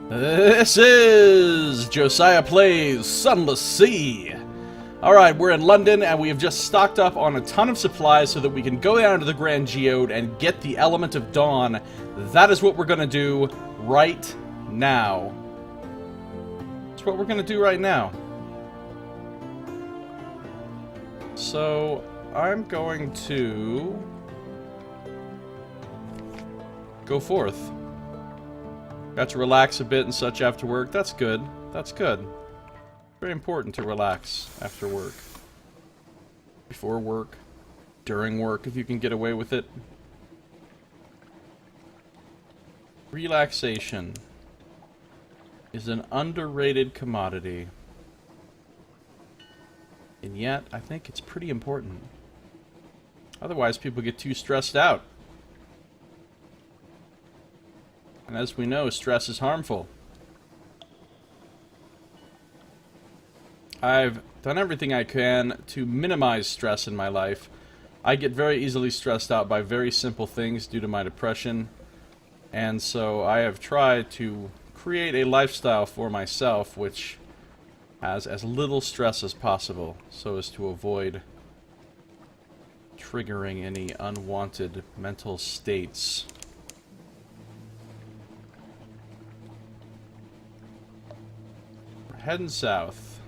This is Josiah Plays Sunless Sea. Alright, we're in London and we have just stocked up on a ton of supplies so that we can go down to the Grand Geode and get the Element of Dawn. That is what we're going to do right now. That's what we're going to do right now. So, I'm going to go forth. Got to relax a bit and such after work. That's good. That's good. Very important to relax after work. Before work. During work, if you can get away with it. Relaxation is an underrated commodity. And yet, I think it's pretty important. Otherwise, people get too stressed out. And as we know, stress is harmful. I've done everything I can to minimize stress in my life. I get very easily stressed out by very simple things due to my depression. And so I have tried to create a lifestyle for myself which has as little stress as possible, so as to avoid triggering any unwanted mental states. We're heading south.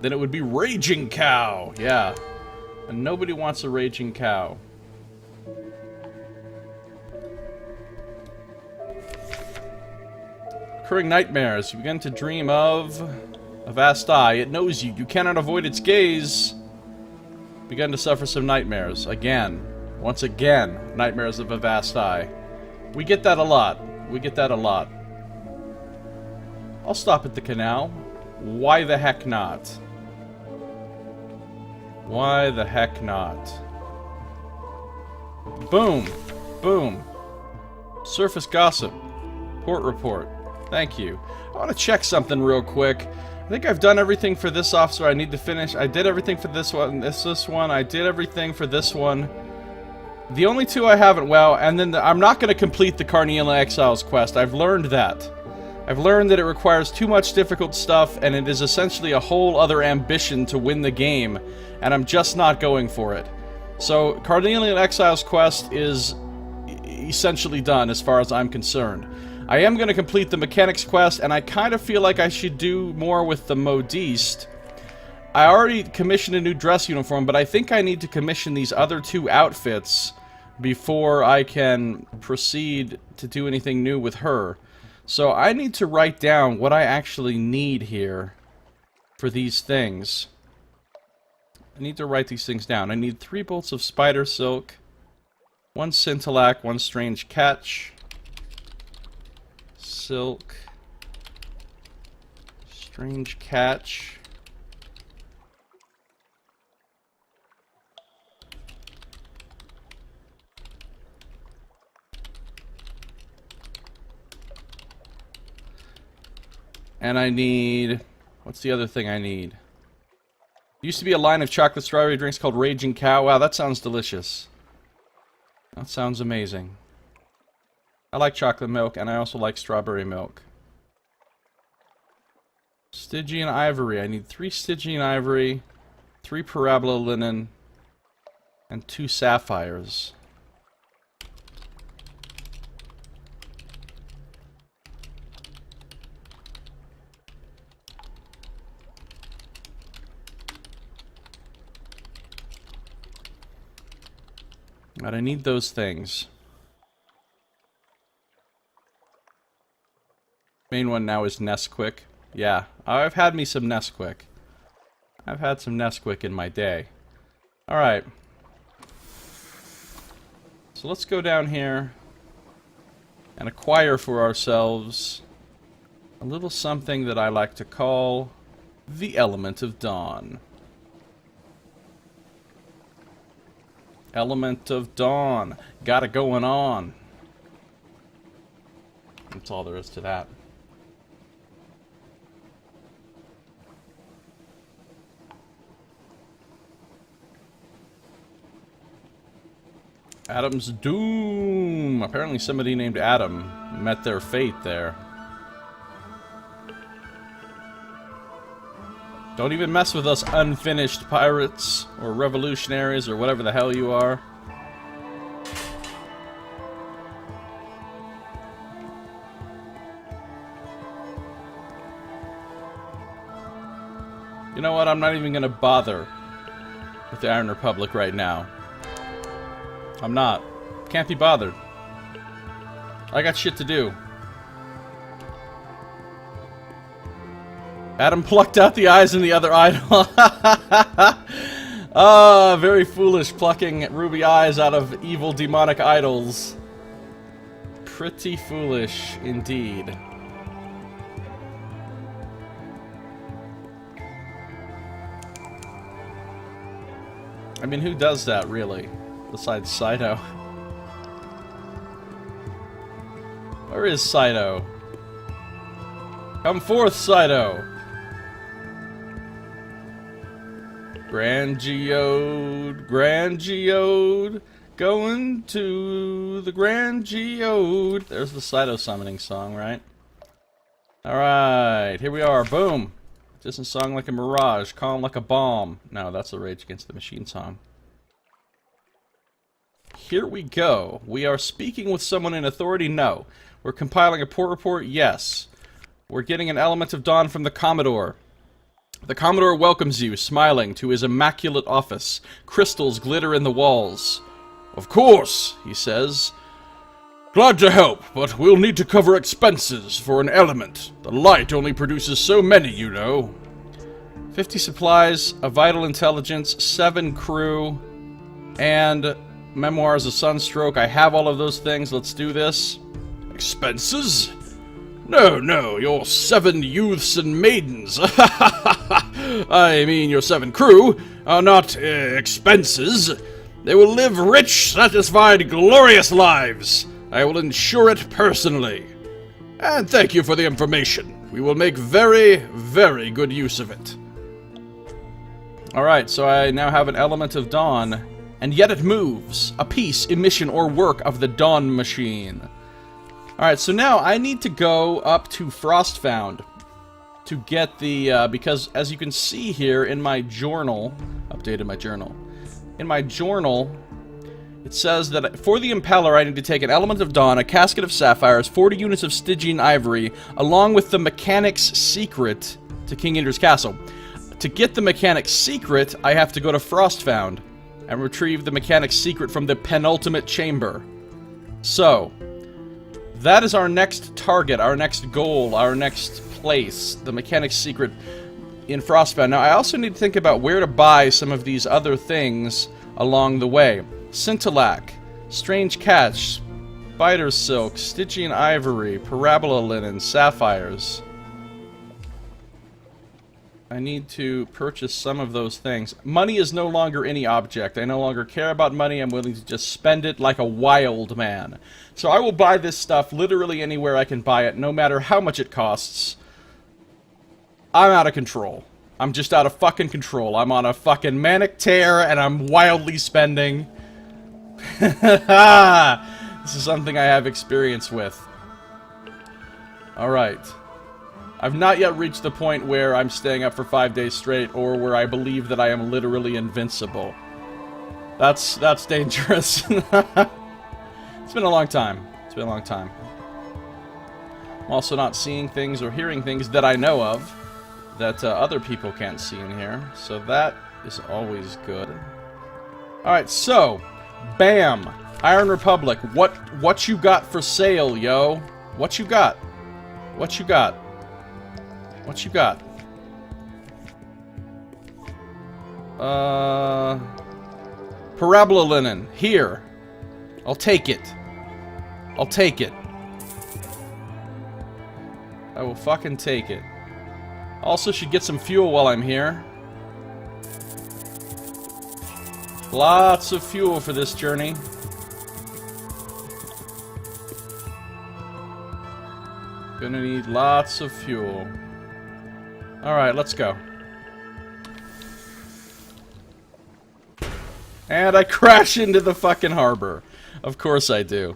Then it would be Raging Cow! Yeah. And nobody wants a Raging Cow. Recurring nightmares. You begin to dream of a vast eye. It knows you. You cannot avoid its gaze. Begun to suffer some nightmares. Again. Once again. Nightmares of a vast eye. We get that a lot. We get that a lot. I'll stop at the canal. Why the heck not? Why the heck not? Boom. Boom. Surface gossip. Port report. Thank you. I want to check something real quick. I think I've done everything for this officer I need to finish. I did everything for this one. This one. I did everything for this one. The only two I haven't, well, and then I'm not going to complete the Carnelian Exiles quest. I've learned that. I've learned that it requires too much difficult stuff, and it is essentially a whole other ambition to win the game, and I'm just not going for it. So, Carnelian Exiles quest is essentially done as far as I'm concerned. I am going to complete the mechanics quest, and I kind of feel like I should do more with the modiste. I already commissioned a new dress uniform, but I think I need to commission these other two outfits before I can proceed to do anything new with her. So I need to write down what I actually need here for these things. I need to write these things down. I need 3 bolts of spider silk, 1 scintillac, 1 strange catch, silk, strange catch, and I need, what's the other thing I need? Used to be a line of chocolate strawberry drinks called Raging Cow. Wow, that sounds delicious. That sounds amazing. I like chocolate milk, and I also like strawberry milk. Stygian ivory. I need 3 Stygian ivory, 3 parabola linen, and 2 sapphires. But I need those things. Main one now is Nesquik. Yeah, I've had me some Nesquik. I've had some Nesquik in my day. Alright. So let's go down here and acquire for ourselves a little something that I like to call the Element of Dawn. Element of Dawn. Got it going on. That's all there is to that. Adam's Doom. Apparently somebody named Adam met their fate there. Don't even mess with us unfinished pirates, or revolutionaries, or whatever the hell you are. You know what? I'm not even gonna bother with the Iron Republic right now. I'm not. Can't be bothered. I got shit to do. Adam plucked out the eyes in the other idol. Ah, very foolish plucking ruby eyes out of evil demonic idols. Pretty foolish indeed. I mean, who does that, really? Besides Saito. Where is Saito? Come forth, Saito! Grand Geode, Grand Geode, going to the Grand Geode. There's the Saito summoning song, right? Alright, here we are, boom! Distant song like a mirage, calm like a bomb. No, that's the Rage Against the Machine song. Here we go. We are speaking with someone in authority? No. We're compiling a port report? Yes. We're getting an element of dawn from the Commodore. The Commodore welcomes you, smiling, to his immaculate office. Crystals glitter in the walls. Of course, he says. Glad to help, but we'll need to cover expenses for an element. The light only produces so many, you know. 50 supplies, a vital intelligence, 7 crew, and memoirs of sunstroke. I have all of those things. Let's do this. Expenses? No, no, your 7 youths and maidens. I mean, your 7 crew are not expenses. They will live rich, satisfied, glorious lives. I will ensure it personally. And thank you for the information. We will make very, very good use of it. Alright, so I now have an element of dawn, and yet it moves. A piece, emission, or work of the dawn machine. Alright, so now I need to go up to Frostfound to get the, because as you can see here in my journal, updated my journal, in my journal, it says that for the Impaler I need to take an element of dawn, a casket of sapphires, 40 units of Stygian ivory, along with the mechanic's secret to King Indra's castle. To get the mechanic's secret, I have to go to Frostfound and retrieve the mechanic's secret from the penultimate chamber. So, that is our next target, our next goal, our next place, the mechanic's secret in Frostbound. Now, I also need to think about where to buy some of these other things along the way. Scintillac, Strange Catch, Spider Silk, Stygian Ivory, Parabola Linen, Sapphires. I need to purchase some of those things. Money is no longer any object. I no longer care about money. I'm willing to just spend it like a wild man. So I will buy this stuff literally anywhere I can buy it, no matter how much it costs. I'm out of control. I'm just out of fucking control. I'm on a fucking manic tear, and I'm wildly spending. This is something I have experience with. Alright. I've not yet reached the point where I'm staying up for 5 days straight, or where I believe that I am literally invincible. That's dangerous. It's been a long time. It's been a long time. I'm also not seeing things or hearing things that I know of that other people can't see in here, so that is always good. Alright, so, bam! Iron Republic, what you got for sale, yo? What you got? What you got? What you got? Parabola Linen, here. I'll take it. I'll take it. I will fucking take it. Also should get some fuel while I'm here. Lots of fuel for this journey. Gonna need lots of fuel. Alright, let's go. And I crash into the fucking harbor. Of course I do.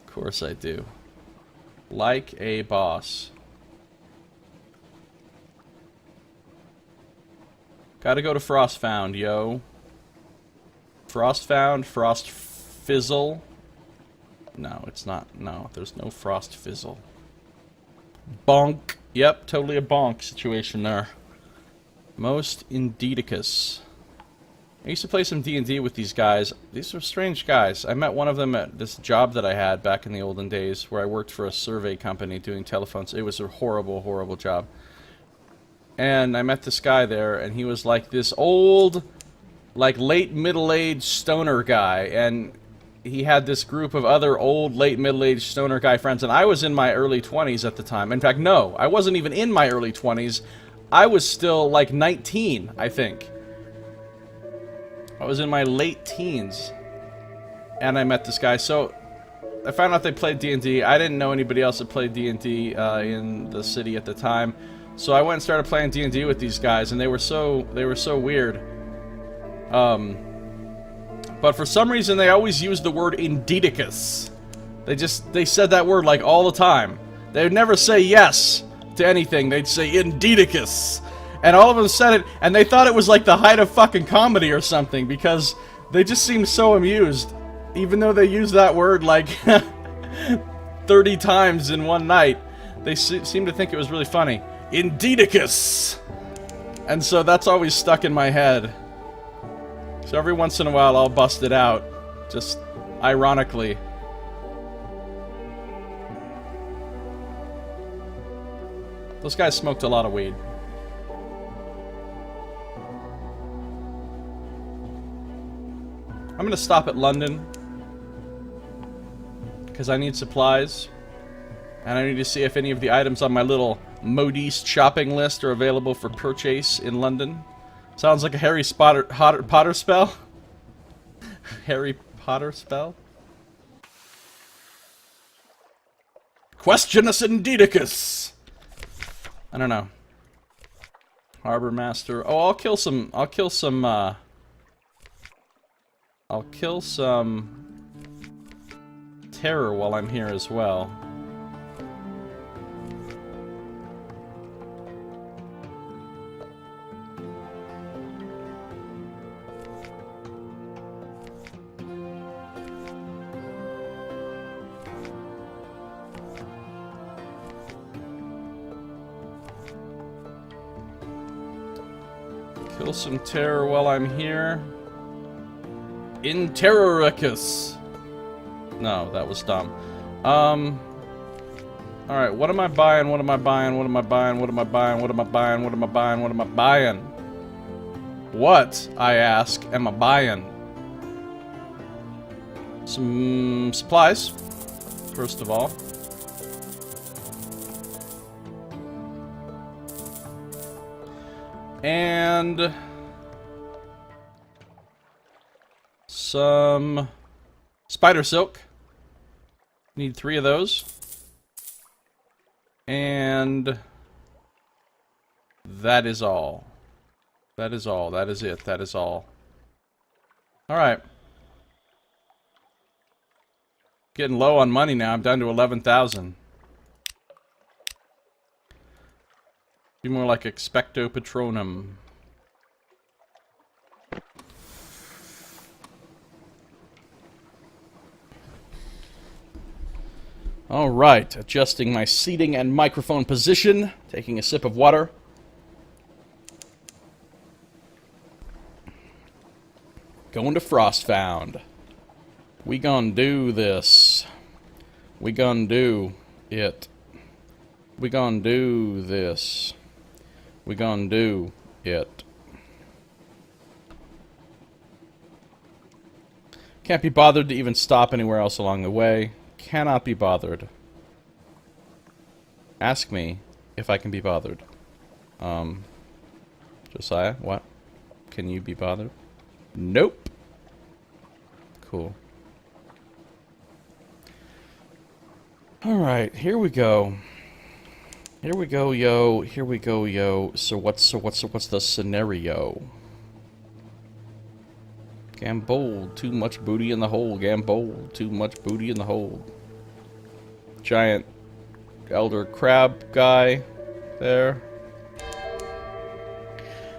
Of course I do. Like a boss. Gotta go to Frostfound, yo. Frostfound, Frost Fizzle. No, it's not. No, there's no Frost Fizzle. Bonk. Yep, totally a bonk situation there. Most Indidicus. I used to play some D&D with these guys. These were strange guys. I met one of them at this job that I had back in the olden days where I worked for a survey company doing telephones. It was a horrible, horrible job. And I met this guy there, and he was like this old, like late middle-aged stoner guy, and he had this group of other old, late middle-aged stoner guy friends, and I was in my early 20s at the time. In fact, no, I wasn't even in my early 20s. I was still like 19, I think. I was in my late teens, and I met this guy. So I found out they played D&D. I didn't know anybody else that played D&D in the city at the time. So I went and started playing D&D with these guys, and they were so weird. But for some reason, they always used the word Indidicus. They said that word like all the time. They would never say yes to anything. They'd say Indidicus. And all of them said it, and they thought it was like the height of fucking comedy or something, because they just seemed so amused. Even though they used that word like 30 times in one night, they seemed to think it was really funny. Indidicus! And so that's always stuck in my head. So every once in a while I'll bust it out, just ironically. Those guys smoked a lot of weed. I'm gonna stop at London because I need supplies, and I need to see if any of the items on my little modiste shopping list are available for purchase in London. Sounds like a Harry Potter spell. Harry Potter spell. Questionus Indidicus. I don't know. Harbor Master. Oh, I'll kill some terror while I'm here as well. Kill some terror while I'm here. In Terroricus. No, that was dumb. Alright, what am I buying? What am I buying? What am I buying? What am I buying? What am I buying? What am I buying? What am I buying? What, I ask, am I buying? Some supplies, first of all. And some spider silk. Need 3 of those. And that is all. That is all. That is it. That is all. Alright. Getting low on money now. I'm down to 11,000. Be more like Expecto Patronum. Alright, adjusting my seating and microphone position, taking a sip of water. Going to Frostfound. We gonna do this. We gonna do it. We gonna do this. We gonna do it. Can't be bothered to even stop anywhere else along the way. Cannot be bothered. Ask me if I can be bothered. Josiah, what? Can you be bothered? Nope. Cool. Alright, here we go. Here we go, yo. Here we go, yo. So what's the scenario? Gambold, too much booty in the hole. Gambold, too much booty in the hole. Giant elder crab guy there.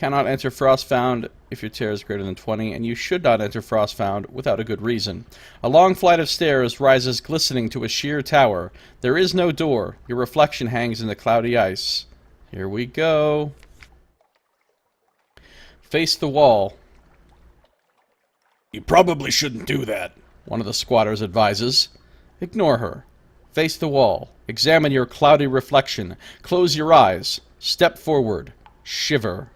Cannot enter Frostfound if your terror is greater than 20, and you should not enter Frostfound without a good reason. A long flight of stairs rises glistening to a sheer tower. There is no door. Your reflection hangs in the cloudy ice. Here we go. Face the wall. You probably shouldn't do that, one of the squatters advises. Ignore her. Face the wall. Examine your cloudy reflection. Close your eyes. Step forward. Shiver.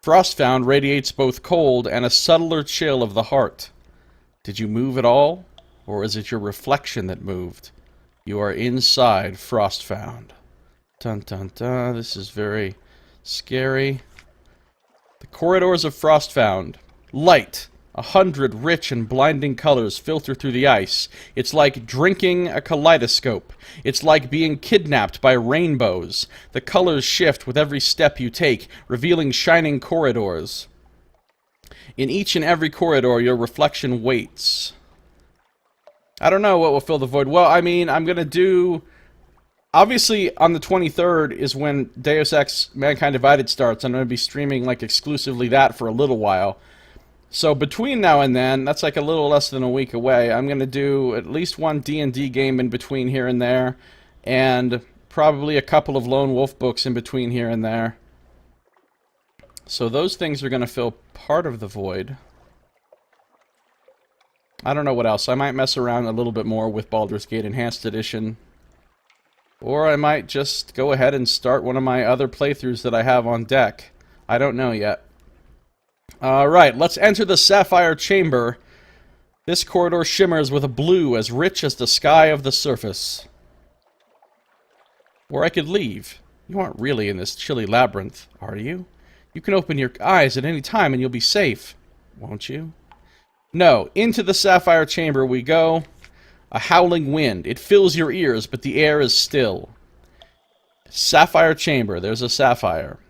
Frostfound radiates both cold and a subtler chill of the heart. Did you move at all? Or is it your reflection that moved? You are inside Frostfound. Dun dun dun. This is very scary. The corridors of Frostfound. Light. 100 rich and blinding colors filter through the ice. It's like drinking a kaleidoscope. It's like being kidnapped by rainbows. The colors shift with every step you take, revealing shining corridors. In each and every corridor, your reflection waits. I don't know what will fill the void. Well, I mean, I'm going to do... Obviously, on the 23rd is when Deus Ex Mankind Divided starts. I'm going to be streaming, like, exclusively that for a little while. So between now and then, that's like a little less than a week away, I'm going to do at least one D&D game in between here and there, and probably a couple of Lone Wolf books in between here and there. So those things are going to fill part of the void. I don't know what else. I might mess around a little bit more with Baldur's Gate Enhanced Edition. Or I might just go ahead and start one of my other playthroughs that I have on deck. I don't know yet. Alright, let's enter the Sapphire Chamber. This corridor shimmers with a blue as rich as the sky of the surface. Or I could leave. You aren't really in this chilly labyrinth, are you? You can open your eyes at any time and you'll be safe. Won't you? No, into the Sapphire Chamber we go. A howling wind. It fills your ears, but the air is still. Sapphire Chamber. There's a sapphire.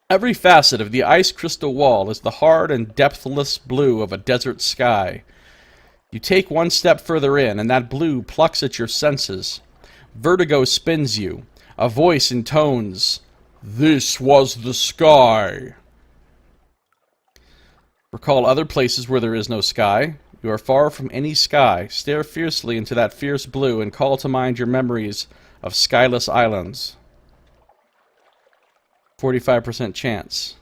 Every facet of the ice crystal wall is the hard and depthless blue of a desert sky. You take one step further in, and that blue plucks at your senses. Vertigo spins you. A voice intones, "This was the sky." Recall other places where there is no sky. You are far from any sky. Stare fiercely into that fierce blue and call to mind your memories of skyless islands. 45% chance.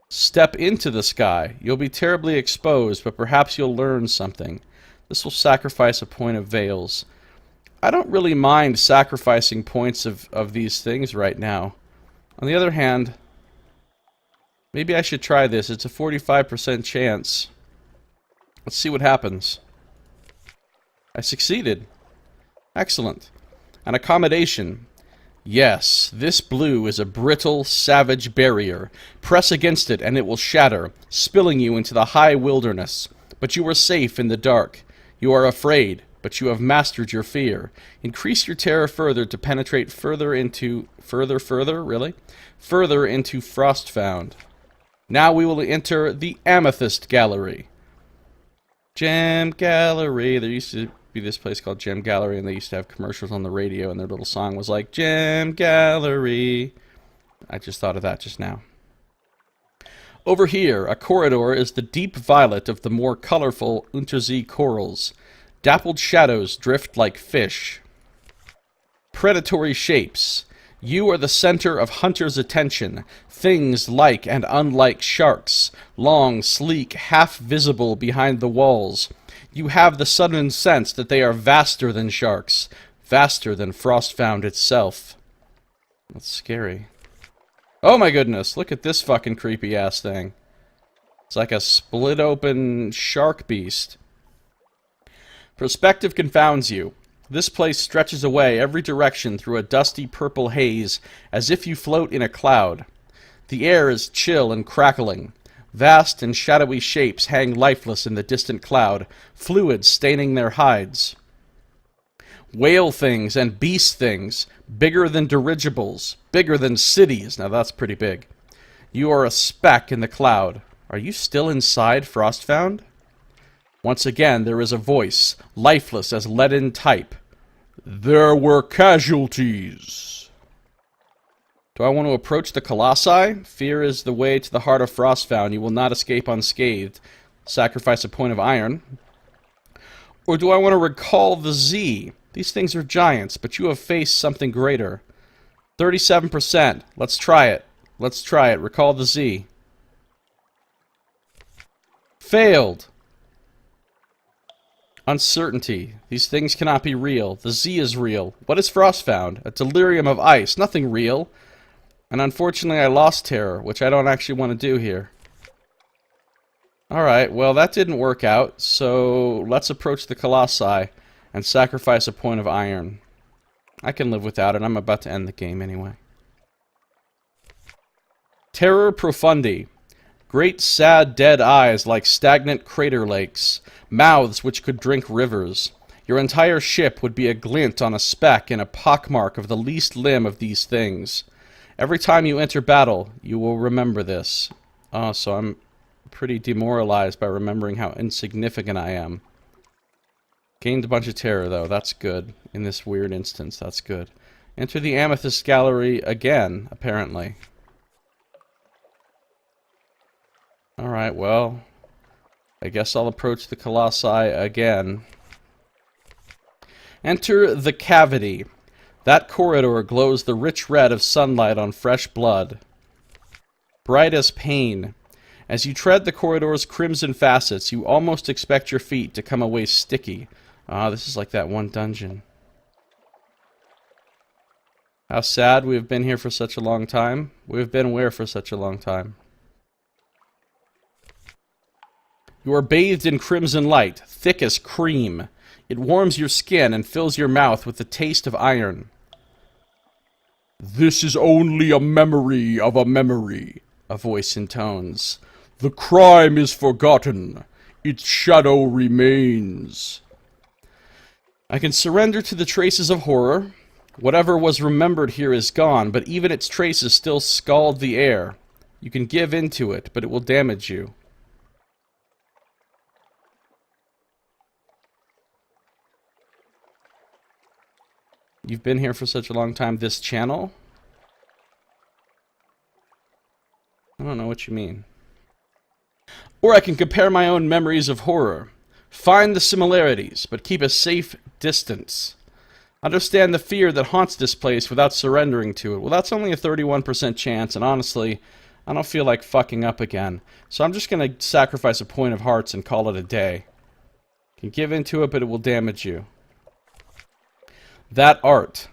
Step into the sky. You'll be terribly exposed, but perhaps you'll learn something. This will sacrifice a point of veils. I don't really mind sacrificing points of these things right now. On the other hand, maybe I should try this. It's a 45% chance. Let's see what happens. I succeeded. Excellent. An accommodation. Yes, this blue is a brittle, savage barrier. Press against it and it will shatter, spilling you into the high wilderness. But you are safe in the dark. You are afraid, but you have mastered your fear. Increase your terror further to penetrate further into... Further into Frostfound. Now we will enter the Amethyst Gallery. Gem Gallery. There used to be this place called Gem Gallery, and they used to have commercials on the radio, and their little song was like, Gem Gallery. I just thought of that just now. Over here, a corridor is the deep violet of the more colorful Unterzee corals. Dappled shadows drift like fish. Predatory shapes. You are the center of hunters' attention. Things like and unlike sharks. Long, sleek, half-visible behind the walls. You have the sudden sense that they are vaster than sharks. Vaster than Frostfound itself. That's scary. Oh my goodness, look at this fucking creepy-ass thing. It's like a split-open shark beast. Perspective confounds you. This place stretches away every direction through a dusty purple haze, as if you float in a cloud. The air is chill and crackling. Vast and shadowy shapes hang lifeless in the distant cloud, fluids staining their hides. Whale things and beast things, bigger than dirigibles, bigger than cities. Now that's pretty big. You are a speck in the cloud. Are you still inside Frostfound? Once again, there is a voice, lifeless as leaden type. There were casualties. Do I want to approach the Colossi? Fear is the way to the heart of Frostbound. You will not escape unscathed. Sacrifice a point of iron. Or do I want to recall the Z? These things are giants, but you have faced something greater. 37%. Let's try it. Let's try it. Recall the Z. Failed. Uncertainty. These things cannot be real. The Z is real. What is Frostbound? A delirium of ice. Nothing real. And unfortunately I lost terror, which I don't actually want to do here. Alright, well that didn't work out, so let's approach the Colossi and sacrifice a point of iron. I can live without it. I'm about to end the game anyway. Terror Profundi. Great sad dead eyes like stagnant crater lakes. Mouths which could drink rivers. Your entire ship would be a glint on a speck and a pockmark of the least limb of these things. Every time you enter battle, you will remember this. Oh, so I'm pretty demoralized by remembering how insignificant I am. Gained a bunch of terror, though. That's good. In this weird instance, that's good. Enter the Amethyst Gallery again, apparently. Alright, well, I guess I'll approach the Colossi again. Enter the Cavity. That corridor glows the rich red of sunlight on fresh blood. Bright as pain. As you tread the corridor's crimson facets, you almost expect your feet to come away sticky. Ah, this is like that one dungeon. How sad we have been here for such a long time. We have been where for such a long time? You are bathed in crimson light, thick as cream. It warms your skin and fills your mouth with the taste of iron. This is only a memory of a memory, a voice intones. The crime is forgotten. Its shadow remains. I can surrender to the traces of horror. Whatever was remembered here is gone, but even its traces still scald the air. You can give in to it, but it will damage you. You've been here for such a long time. This channel? I don't know what you mean. Or I can compare my own memories of horror. Find the similarities, but keep a safe distance. Understand the fear that haunts this place without surrendering to it. Well, that's only a 31% chance, and honestly, I don't feel like fucking up again. So I'm just going to sacrifice a point of hearts and call it a day. You can give into it, but it will damage you. That art.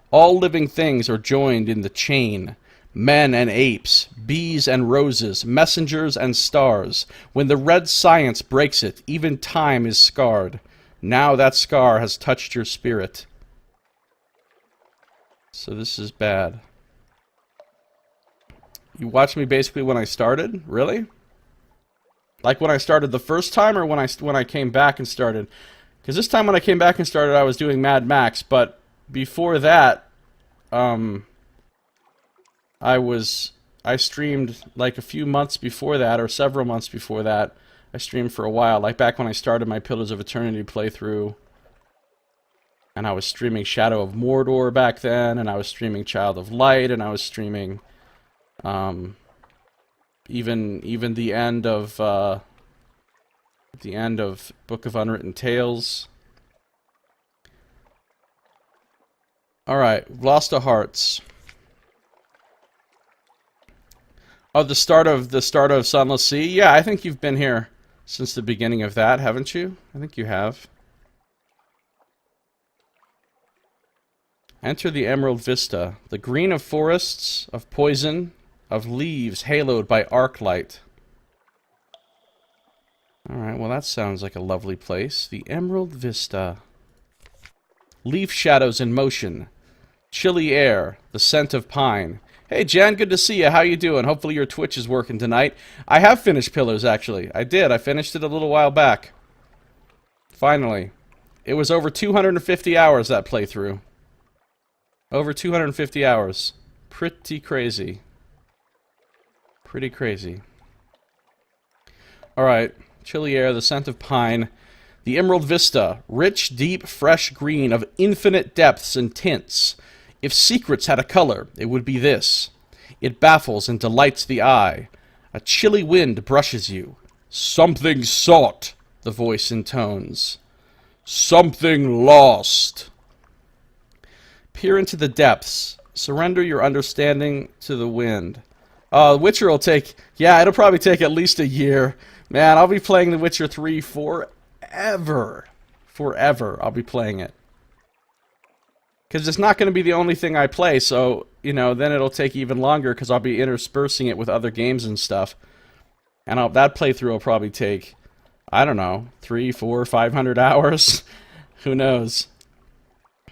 All living things are joined in the chain. Men and apes, bees and roses, messengers and stars. When the red science breaks it, even time is scarred. Now that scar has touched your spirit. So this is bad. You watched me basically when I started? Really? Like when I started the first time, or when I came back and started? Because this time when I came back and started, I was doing Mad Max, but before that, I streamed like a few months before that, or several months before that. I streamed for a while, like back when I started my Pillars of Eternity playthrough. And I was streaming Shadow of Mordor back then, and I was streaming Child of Light, and I was streaming even the end of Book of Unwritten Tales. Alright, Lost to Hearts. Oh, the start of Sunless Sea? Yeah, I think you've been here since the beginning of that, haven't you? I think you have. Enter the Emerald Vista, the green of forests, of poison, of leaves haloed by arc light. Alright, well that sounds like a lovely place. The Emerald Vista. Leaf shadows in motion. Chilly air, the scent of pine. Hey Jen, good to see you. How you doing? Hopefully your Twitch is working tonight. I have finished Pillars, actually. I did. I finished it a little while back. Finally. It was over 250 hours, that playthrough. Over 250 hours. Pretty crazy. Pretty crazy. Alright. Chilly air, the scent of pine. The Emerald Vista. Rich, deep, fresh green of infinite depths and tints. If secrets had a color, it would be this. It baffles and delights the eye. A chilly wind brushes you. Something sought, the voice intones. Something lost. Peer into the depths. Surrender your understanding to the wind. Witcher will take... Yeah, it'll probably take at least a year. Man, I'll be playing The Witcher 3 forever. Forever, I'll be playing it. Because it's not going to be the only thing I play, so, you know, then it'll take even longer because I'll be interspersing it with other games and stuff. And that playthrough will probably take, I don't know, 300, 400, 500 hours. Who knows?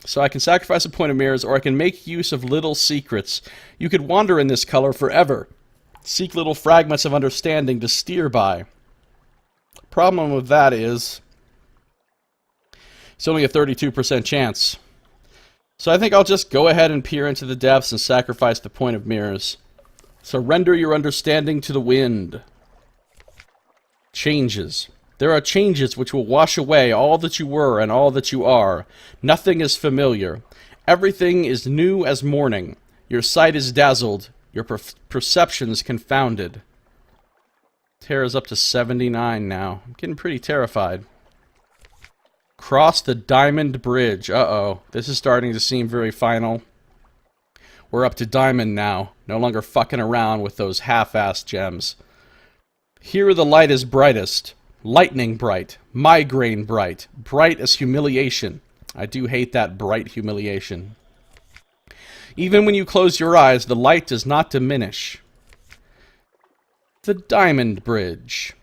So I can sacrifice a point of mirrors, or I can make use of little secrets. You could wander in this color forever. Seek little fragments of understanding to steer by. Problem with that is, it's only a 32% chance. So I think I'll just go ahead and peer into the depths and sacrifice the point of mirrors. Surrender your understanding to the wind. Changes. There are changes which will wash away all that you were and all that you are. Nothing is familiar. Everything is new as morning. Your sight is dazzled. Your perceptions confounded. Terror's up to 79 now. I'm getting pretty terrified. Cross the Diamond Bridge. Uh-oh. This is starting to seem very final. We're up to Diamond now. No longer fucking around with those half-assed gems. Here the light is brightest. Lightning bright. Migraine bright. Bright as humiliation. I do hate that bright humiliation. Even when you close your eyes, the light does not diminish. The Diamond Bridge.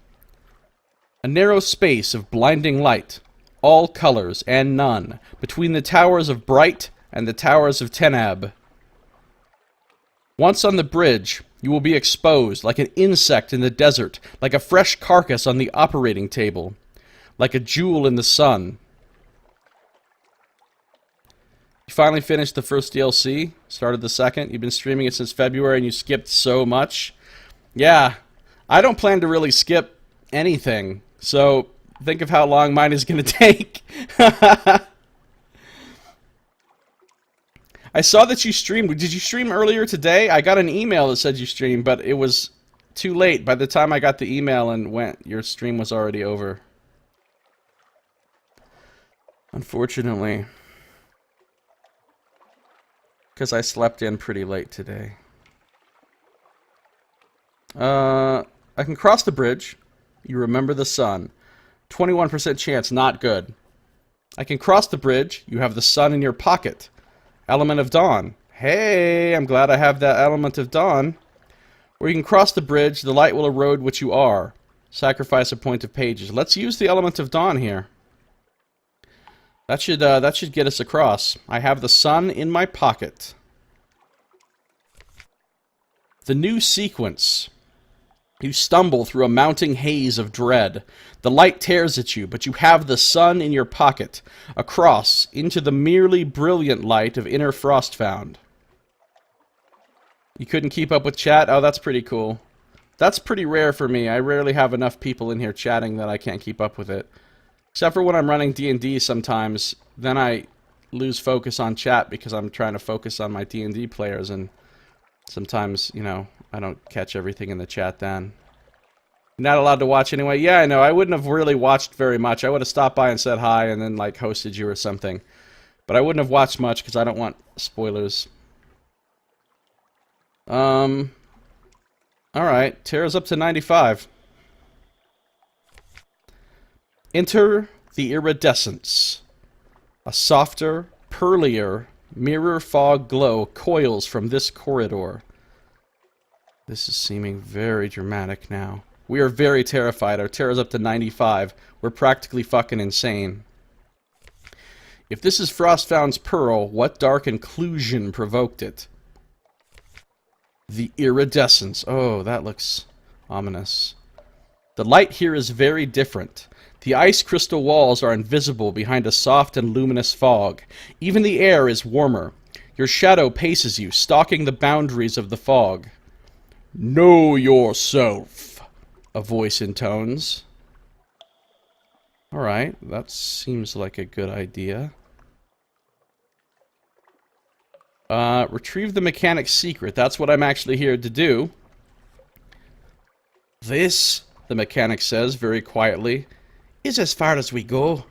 A narrow space of blinding light. All colors and none, between the towers of Bright and the towers of Tenab. Once on the bridge, you will be exposed like an insect in the desert, like a fresh carcass on the operating table, like a jewel in the sun. You finally finished the first DLC, started the second. You've been streaming it since February and you skipped so much. Yeah, I don't plan to really skip anything, so think of how long mine is going to take. I saw that you streamed. Did you stream earlier today? I got an email that said you streamed, but it was too late. By the time I got the email and went, your stream was already over. Unfortunately. Because I slept in pretty late today. I can cross the bridge. You remember the sun. 21% chance, not good. I can cross the bridge. You have the sun in your pocket. Element of dawn. Hey, I'm glad I have that element of dawn. Or you can cross the bridge. The light will erode what you are. Sacrifice a point of pages. Let's use the element of dawn here. That should get us across. I have the sun in my pocket. The new sequence. You stumble through a mounting haze of dread. The light tears at you, but you have the sun in your pocket. Across, into the merely brilliant light of inner Frostfound. You couldn't keep up with chat? Oh, that's pretty cool. That's pretty rare for me. I rarely have enough people in here chatting that I can't keep up with it. Except for when I'm running D&D sometimes. Then I lose focus on chat because I'm trying to focus on my D&D players, and sometimes, you know, I don't catch everything in the chat then. Not allowed to watch anyway? Yeah, I know. I wouldn't have really watched very much. I would have stopped by and said hi and then, like, hosted you or something. But I wouldn't have watched much because I don't want spoilers. Alright. Terra's up to 95. Enter the iridescence. A softer, pearlier, mirror fog glow coils from this corridor. This is seeming very dramatic now. We are very terrified. Our terror's up to 95. We're practically fucking insane. If this is Frostfound's pearl, what dark inclusion provoked it? The iridescence. Oh, that looks ominous. The light here is very different. The ice crystal walls are invisible behind a soft and luminous fog. Even the air is warmer. Your shadow paces you, stalking the boundaries of the fog. Know yourself, a voice intones. Alright, that seems like a good idea. Retrieve the mechanic's secret. That's what I'm actually here to do. This, the mechanic says very quietly, is as far as we go.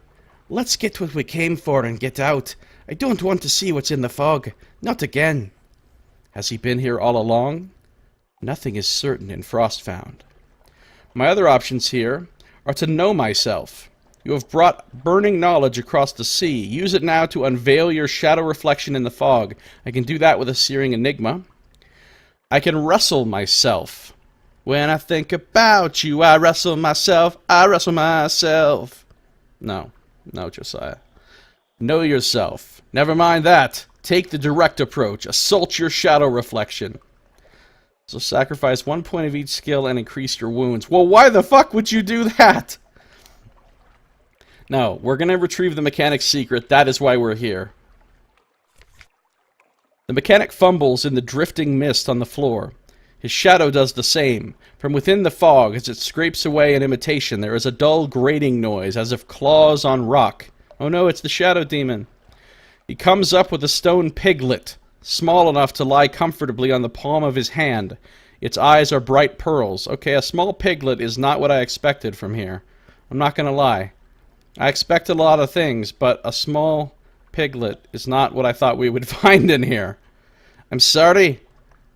Let's get what we came for and get out. I don't want to see what's in the fog. Not again. Has he been here all along? Nothing is certain in Frostfound. My other options here are to know myself. You have brought burning knowledge across the sea. Use it now to unveil your shadow reflection in the fog. I can do that with a searing enigma. I can wrestle myself. When I think about you, I wrestle myself. I wrestle myself. No, Josiah. Know yourself. Never mind that. Take the direct approach. Assault your shadow reflection. So sacrifice 1 point of each skill and increase your wounds. Well, why the fuck would you do that? No, we're going to retrieve the mechanic's secret. That is why we're here. The mechanic fumbles in the drifting mist on the floor. His shadow does the same. From within the fog, as it scrapes away an imitation, there is a dull grating noise, as if claws on rock. Oh no, it's the shadow demon. He comes up with a stone piglet, small enough to lie comfortably on the palm of his hand. Its eyes are bright pearls. Okay, a small piglet is not what I expected from here. I'm not going to lie. I expect a lot of things, but a small piglet is not what I thought we would find in here. I'm sorry,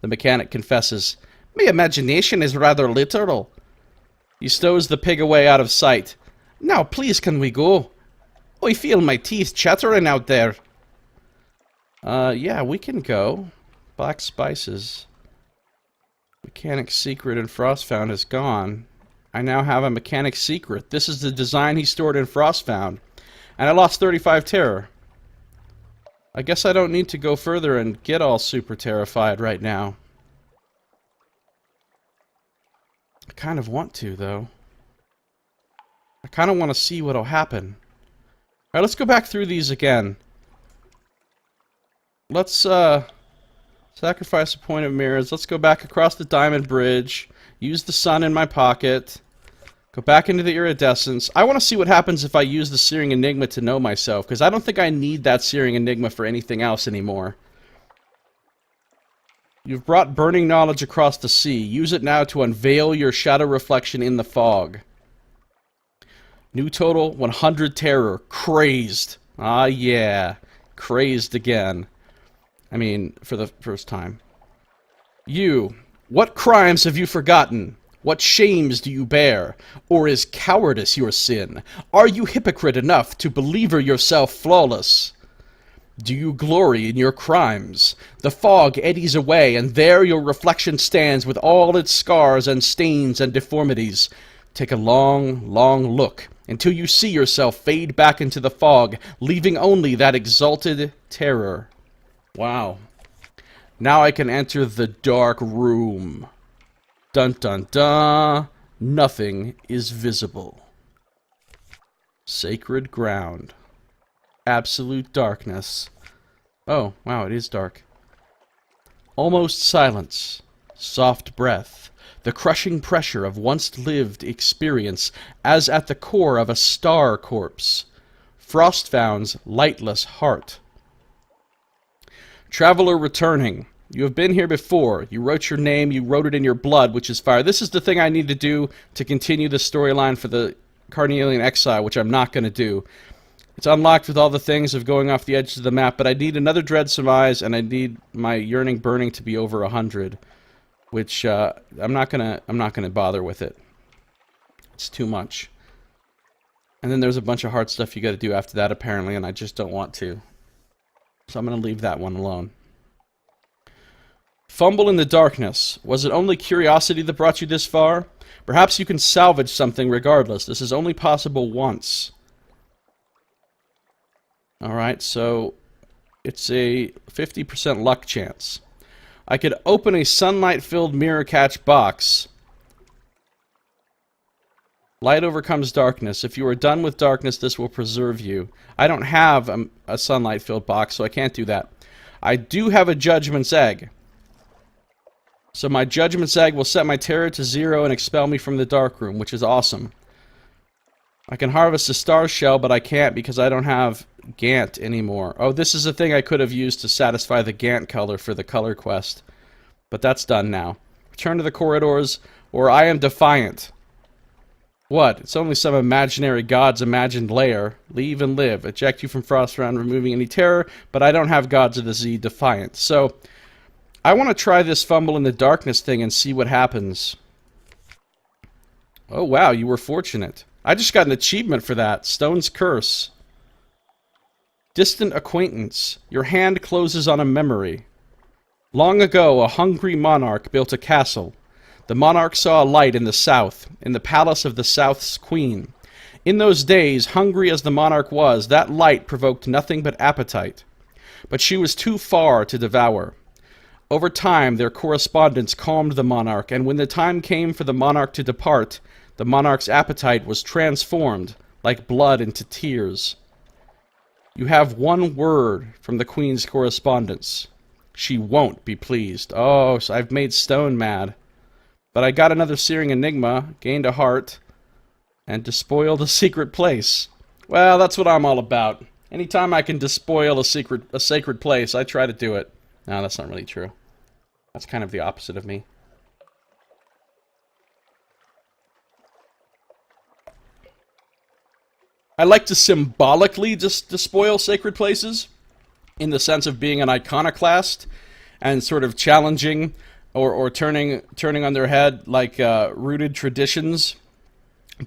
the mechanic confesses. My imagination is rather literal. He stows the pig away out of sight. Now, please, can we go? I feel my teeth chattering out there. Yeah, we can go. Black spices. Mechanic's secret in Frostfound is gone. I now have a mechanic's secret. This is the design he stored in Frostfound. And I lost 35 terror. I guess I don't need to go further and get all super terrified right now. I kind of want to, though. I kind of want to see what'll happen. Alright, let's go back through these again. Let's, sacrifice a point of mirrors. Let's go back across the diamond bridge. Use the sun in my pocket. Go back into the iridescence. I want to see what happens if I use the searing enigma to know myself, because I don't think I need that searing enigma for anything else anymore. You've brought burning knowledge across the sea. Use it now to unveil your shadow reflection in the fog. New total, 100 terror. Crazed. Ah, yeah. Crazed again. I mean, for the first time. You, what crimes have you forgotten? What shames do you bear? Or is cowardice your sin? Are you hypocrite enough to believer yourself flawless? Do you glory in your crimes? The fog eddies away, and there your reflection stands with all its scars and stains and deformities. Take a long, long look, until you see yourself fade back into the fog, leaving only that exalted terror. Wow. Now I can enter the dark room. Dun dun dun. Nothing is visible. Sacred ground. Absolute darkness. Oh, wow, it is dark. Almost silence. Soft breath. The crushing pressure of once-lived experience, as at the core of a star corpse. Frostfound's lightless heart. Traveler returning. You have been here before. You wrote your name, you wrote it in your blood, which is fire. This is the thing I need to do to continue the storyline for the Carnelian Exile, which I'm not going to do. It's unlocked with all the things of going off the edge of the map, but I need another Dread Surmise, and I need my Yearning Burning to be over 100, which I'm not gonna bother with it. It's too much. And then there's a bunch of hard stuff you got to do after that, apparently, and I just don't want to. So I'm gonna leave that one alone. Fumble in the darkness. Was it only curiosity that brought you this far? Perhaps you can salvage something regardless. This is only possible once. Alright, so it's a 50% luck chance. I could open a sunlight-filled mirror catch box. Light overcomes darkness. If you are done with darkness, this will preserve you. I don't have a sunlight-filled box, so I can't do that. I do have a Judgment's Egg. So my Judgment's Egg will set my terror to 0 and expel me from the dark room, which is awesome. I can harvest a star shell, but I can't because I don't have Gantt anymore. Oh, this is a thing I could have used to satisfy the Gantt color for the color quest. But that's done now. Return to the corridors, or I am defiant. What? It's only some imaginary god's imagined lair. Leave and live. Eject you from Frostbound, removing any terror, but I don't have gods of the Z defiant. So, I want to try this fumble in the darkness thing and see what happens. Oh wow, you were fortunate. I just got an achievement for that. Stone's Curse. Distant acquaintance. Your hand closes on a memory. Long ago, a hungry monarch built a castle. The monarch saw a light in the south, in the palace of the South's queen. In those days, hungry as the monarch was, that light provoked nothing but appetite. But she was too far to devour. Over time, their correspondence calmed the monarch, and when the time came for the monarch to depart, the monarch's appetite was transformed, like blood, into tears. You have one word from the queen's correspondence. She won't be pleased. Oh, so I've made Stone mad. But I got another Searing Enigma, gained a heart, and despoiled a secret place. Well, that's what I'm all about. Anytime I can despoil a sacred place, I try to do it. No, that's not really true. That's kind of the opposite of me. I like to symbolically just despoil sacred places, in the sense of being an iconoclast, and sort of challenging or turning on their head like rooted traditions.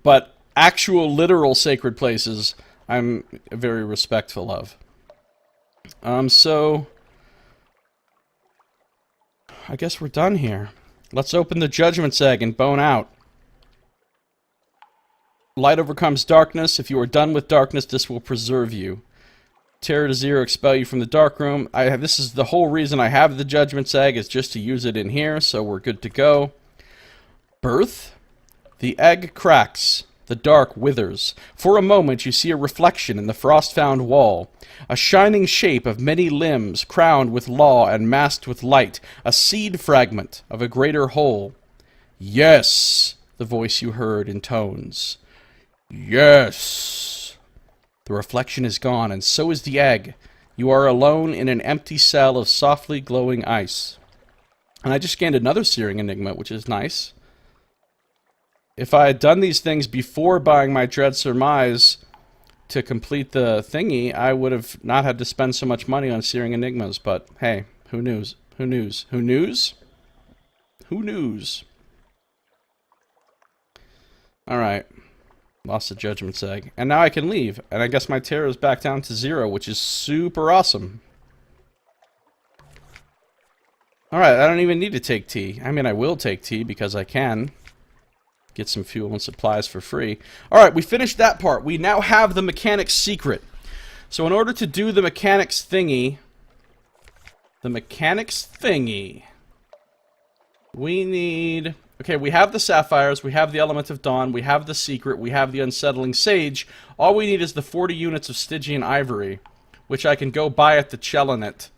But actual literal sacred places, I'm very respectful of. So I guess we're done here. Let's open the Judgment's Egg and bone out. Light overcomes darkness. If you are done with darkness, this will preserve you. Terror to 0, expel you from the dark room. This is the whole reason I have the Judgment's Egg, is just to use it in here, so we're good to go. Birth. The egg cracks. The dark withers. For a moment you see a reflection in the frost-found wall. A shining shape of many limbs, crowned with law and masked with light. A seed fragment of a greater whole. Yes, the voice you heard intones. Yes. The reflection is gone, and so is the egg. You are alone in an empty cell of softly glowing ice. And I just gained another Searing Enigma, which is nice. If I had done these things before buying my Dread Surmise to complete the thingy, I would have not had to spend so much money on Searing Enigmas, but hey, who knows? Who knows? Who knows? Who knows? Alright. Lost the Judgment's Egg. And now I can leave. And I guess my terror is back down to 0, which is super awesome. Alright, I don't even need to take tea. I mean, I will take tea because I can. Get some fuel and supplies for free. Alright, we finished that part. We now have the mechanic's secret. So in order to do the mechanic's thingy... we need... Okay, we have the sapphires, we have the element of dawn, we have the secret, we have the unsettling sage. All we need is the 40 units of Stygian ivory, which I can go buy at the Chelonate.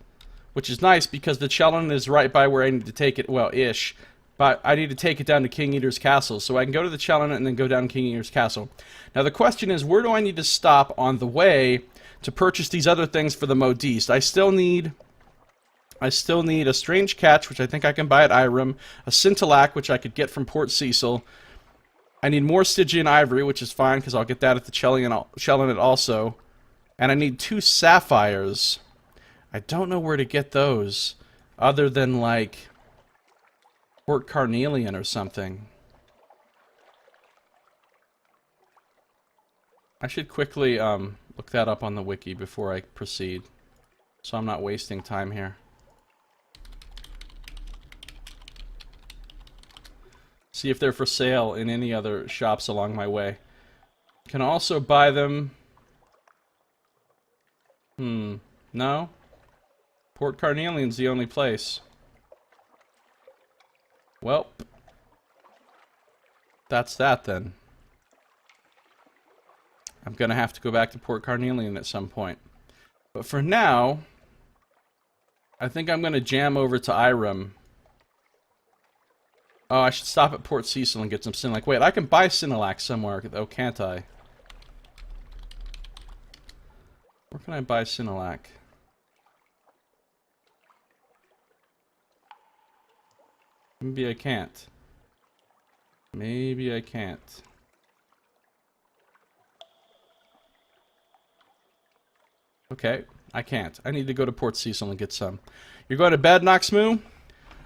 Which is nice, because the Chelonate is right by where I need to take it, well, ish. But I need to take it down to King Eater's Castle, so I can go to the Chelonate and then go down to King Eater's Castle. Now the question is, where do I need to stop on the way to purchase these other things for the Modiste? I still need a Strange Catch, which I think I can buy at Irem, a Scintillac, which I could get from Port Cecil. I need more Stygian Ivory, which is fine, because I'll get that at the Chelonate also. And I need 2 Sapphires. I don't know where to get those, other than, like, Port Carnelian or something. I should quickly look that up on the wiki before I proceed, so I'm not wasting time here. See if they're for sale in any other shops along my way. Can also buy them... no? Port Carnelian's the only place. Well, that's that then. I'm gonna have to go back to Port Carnelian at some point. But for now, I think I'm gonna jam over to Irem. Oh, I should stop at Port Cecil and get some Scintillac. Wait, I can buy Scintillac somewhere, though, can't I? Where can I buy Sinilac? Maybe I can't. Maybe I can't. Okay, I can't. I need to go to Port Cecil and get some. You're going to bed, Noxmoo?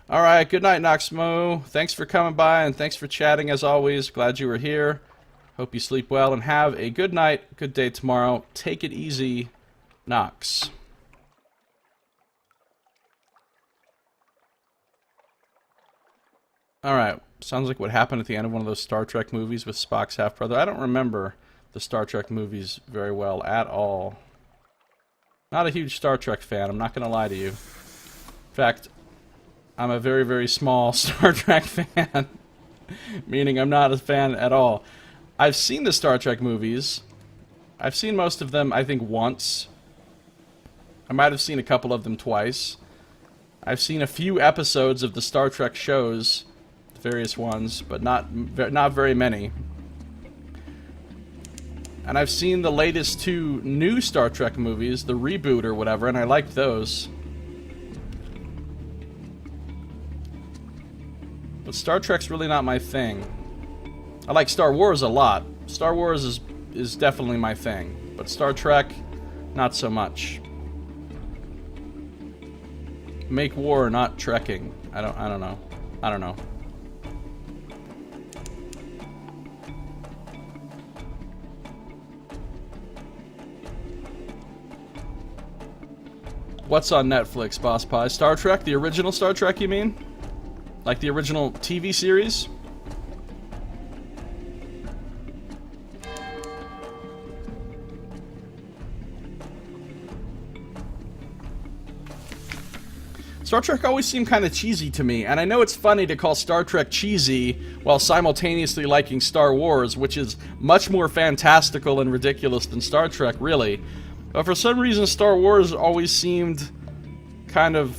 Alright, good night, Noxmoo. Thanks for coming by and thanks for chatting as always. Glad you were here. Hope you sleep well and have a good night, good day tomorrow. Take it easy, Nox. Alright, sounds like what happened at the end of one of those Star Trek movies with Spock's half-brother. I don't remember the Star Trek movies very well at all. Not a huge Star Trek fan, I'm not going to lie to you. In fact, I'm a very, very small Star Trek fan. Meaning I'm not a fan at all. I've seen the Star Trek movies. I've seen most of them, I think, once. I might have seen a couple of them twice. I've seen a few episodes of the Star Trek shows, various ones, but not very many. And I've seen the latest two new Star Trek movies, the reboot or whatever, and I liked those. But Star Trek's really not my thing. I like Star Wars a lot. Star Wars is definitely my thing. But Star Trek, not so much. Make war, not trekking. I don't know. I don't know. What's on Netflix, Boss Pie? Star Trek? The original Star Trek, you mean? Like the original TV series? Star Trek always seemed kind of cheesy to me, and I know it's funny to call Star Trek cheesy while simultaneously liking Star Wars, which is much more fantastical and ridiculous than Star Trek, really. But for some reason, Star Wars always seemed kind of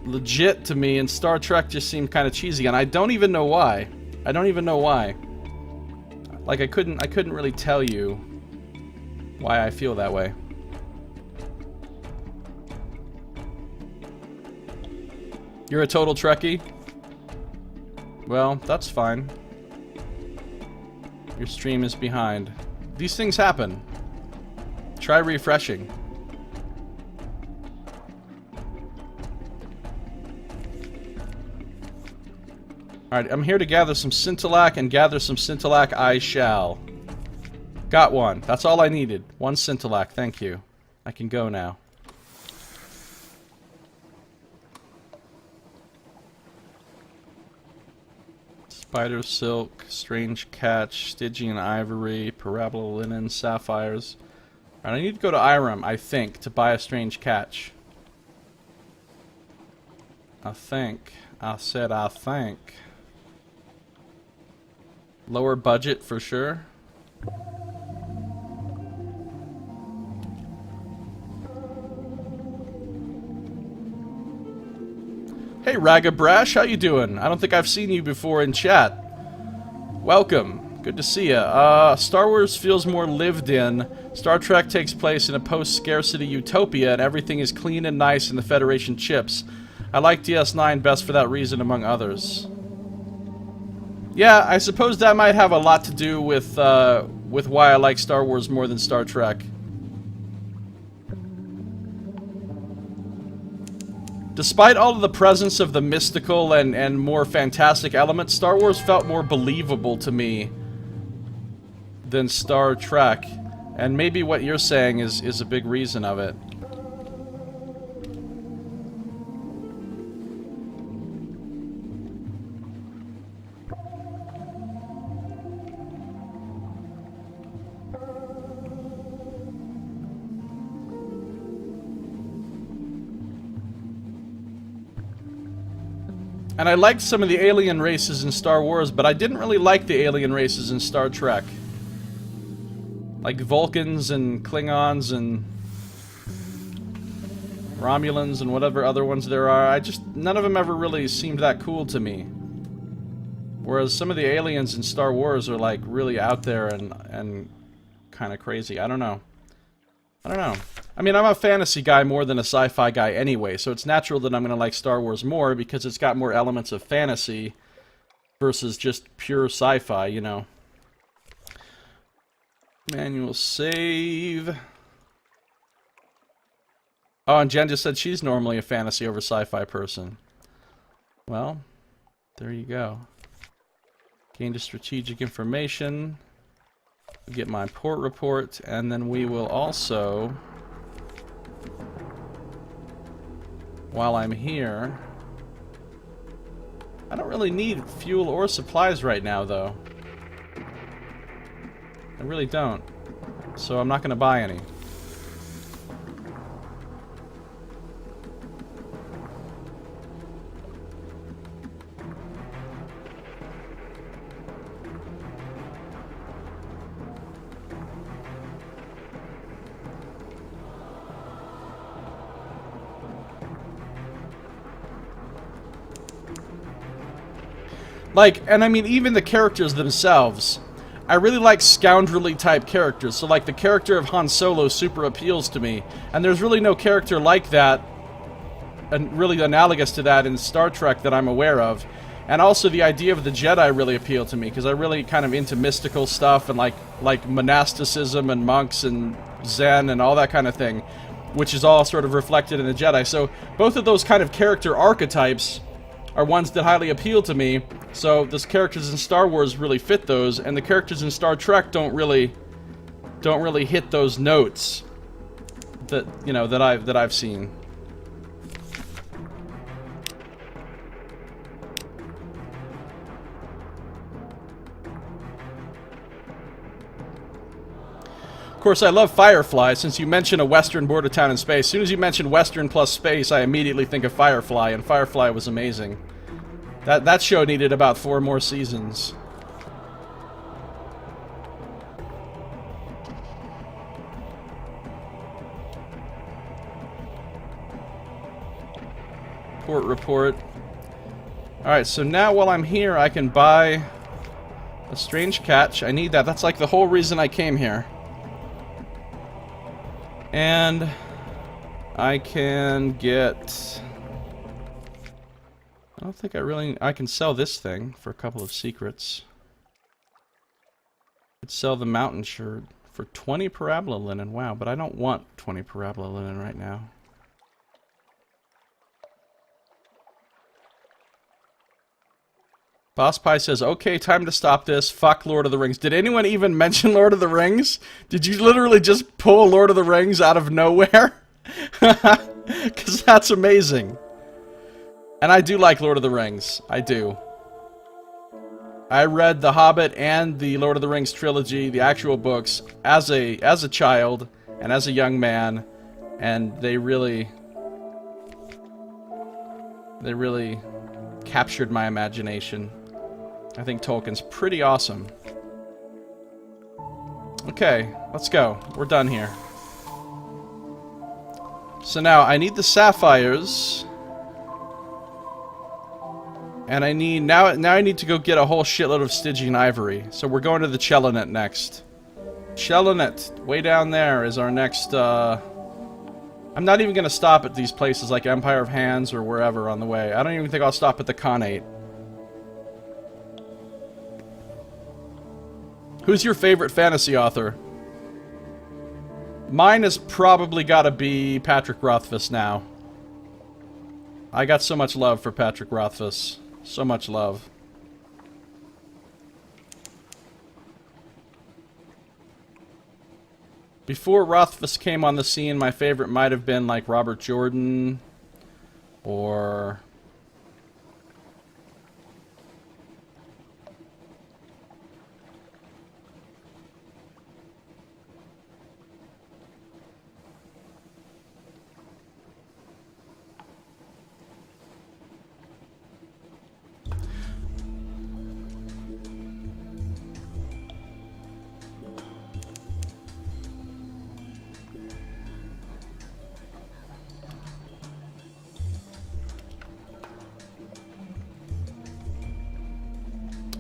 legit to me, and Star Trek just seemed kind of cheesy, and I don't even know why. I don't even know why. Like, I couldn't really tell you why I feel that way. You're a total Trekkie? Well, that's fine. Your stream is behind. These things happen. Try refreshing. Alright, I'm here to gather some Scintillac, and gather some Scintillac I shall. Got one. That's all I needed. One Scintillac, thank you. I can go now. Spider silk, strange catch, Stygian ivory, parabola linen, sapphires. Alright, I need to go to Irem, I think, to buy a strange catch. I think. I said I think. Lower budget for sure. Hey Ragabrash, how you doing? I don't think I've seen you before in chat. Welcome. Good to see ya. Star Wars feels more lived in. Star Trek takes place in a post-scarcity utopia and everything is clean and nice in the Federation chips. I like DS9 best for that reason, among others. Yeah, I suppose that might have a lot to do with why I like Star Wars more than Star Trek. Despite all of the presence of the mystical and more fantastic elements, Star Wars felt more believable to me than Star Trek. And maybe what you're saying is a big reason of it. And I liked some of the alien races in Star Wars, but I didn't really like the alien races in Star Trek. Like Vulcans and Klingons and Romulans and whatever other ones there are. None of them ever really seemed that cool to me. Whereas some of the aliens in Star Wars are like really out there and kind of crazy. I don't know. I don't know. I mean, I'm a fantasy guy more than a sci-fi guy anyway, so it's natural that I'm going to like Star Wars more because it's got more elements of fantasy versus just pure sci-fi, you know. Manual save. Oh, and Jen just said she's normally a fantasy over sci-fi person. Well, there you go. Gain strategic information. Get my port report, and then we will also, while I'm here, I don't really need fuel or supplies right now, though. I really don't. So I'm not going to buy any. Like, and I mean, even the characters themselves, I really like scoundrelly type characters. So, like, the character of Han Solo super appeals to me. And there's really no character like that, and really analogous to that in Star Trek that I'm aware of. And also the idea of the Jedi really appealed to me, because I'm really kind of into mystical stuff and like monasticism and monks and Zen and all that kind of thing, which is all sort of reflected in the Jedi. So both of those kind of character archetypes are ones that highly appeal to me. So the characters in Star Wars really fit those, and the characters in Star Trek don't really hit those notes that, you know, that I've seen. Of course, I love Firefly. Since you mentioned a Western border town in space, as soon as you mentioned Western plus space, I immediately think of Firefly, and Firefly was amazing. That show needed about 4 more seasons. Port report. Alright, so now while I'm here, I can buy a strange catch. I need that. That's like the whole reason I came here. And I can get... I don't think I can sell this thing for a couple of secrets. Could sell the mountain shirt for 20 parabola linen. Wow, but I don't want 20 parabola linen right now. Boss Pie says, okay, time to stop this. Fuck Lord of the Rings. Did anyone even mention Lord of the Rings? Did you literally just pull Lord of the Rings out of nowhere? Because that's amazing. And I do like Lord of the Rings. I do. I read The Hobbit and the Lord of the Rings trilogy, the actual books, as a child and as a young man, and they really captured my imagination. I think Tolkien's pretty awesome. Okay, let's go. We're done here. So now I need the sapphires. And I need now I need to go get a whole shitload of Stygian ivory. So we're going to the Chelonet next. Chelonet, way down there, is our next I'm not even gonna stop at these places like Empire of Hands or wherever on the way. I don't even think I'll stop at the Khanate. Who's your favorite fantasy author? Mine has probably gotta be Patrick Rothfuss now. I got so much love for Patrick Rothfuss. So much love. Before Rothfuss came on the scene, my favorite might have been like Robert Jordan or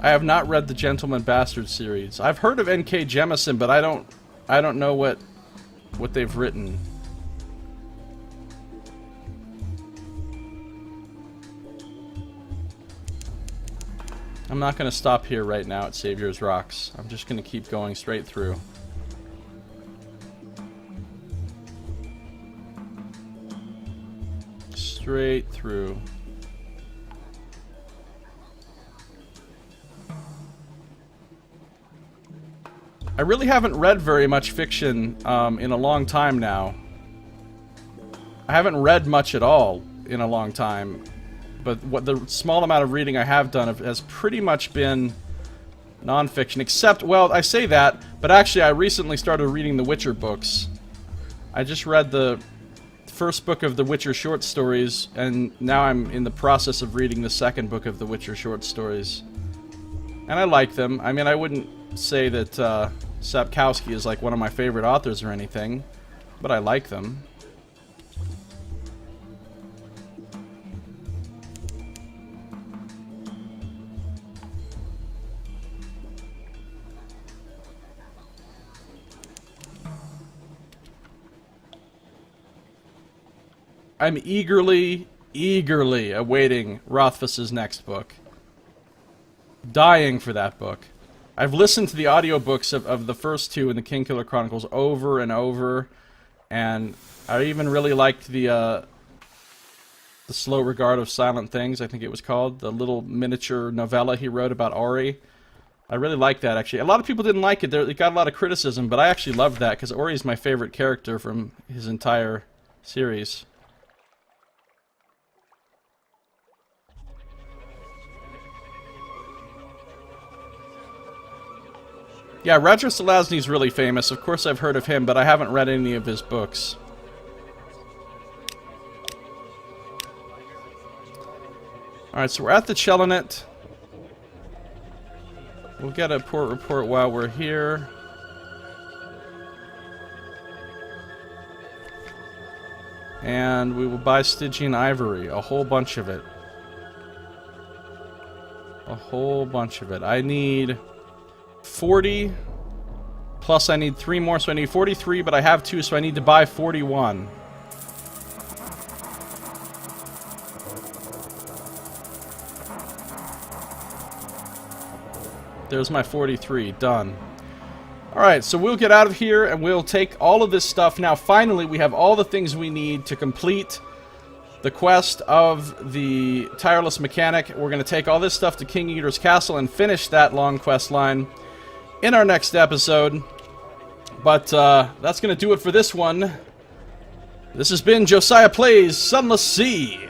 I have not read the Gentleman Bastard series. I've heard of N.K. Jemisin, but I don't know what what they've written. I'm not going to stop here right now at Savior's Rocks. I'm just going to keep going straight through. Straight through. I really haven't read very much fiction in a long time now. I haven't read much at all in a long time. But what the small amount of reading I have done has pretty much been nonfiction, except, well, I say that, but actually I recently started reading the Witcher books. I just read the first book of the Witcher short stories, and now I'm in the process of reading the second book of the Witcher short stories. And I like them. I mean, I wouldn't say that Sapkowski is like one of my favorite authors or anything, but I like them. I'm eagerly awaiting Rothfuss's next book. Dying for that book. I've listened to the audiobooks of the first two in the Kingkiller Chronicles over and over, and I even really liked the Slow Regard of Silent Things, I think it was called, the little miniature novella he wrote about Ori. I really liked that, actually. A lot of people didn't like it. It got a lot of criticism, but I actually loved that, because Ori is my favorite character from his entire series. Yeah, Roger Selazny's really famous. Of course I've heard of him, but I haven't read any of his books. Alright, so we're at the Chelinet. We'll get a port report while we're here. And we will buy Stygian ivory. A whole bunch of it. A whole bunch of it. I need 40, plus I need 3 more, so I need 43, but I have 2, so I need to buy 41. There's my 43, done. Alright, so we'll get out of here, and we'll take all of this stuff. Now, finally, we have all the things we need to complete the quest of the Tireless Mechanic. We're going to take all this stuff to King Eater's Castle and finish that long quest line in our next episode. But that's going to do it for this one. This has been Josiah Plays Sunless Sea.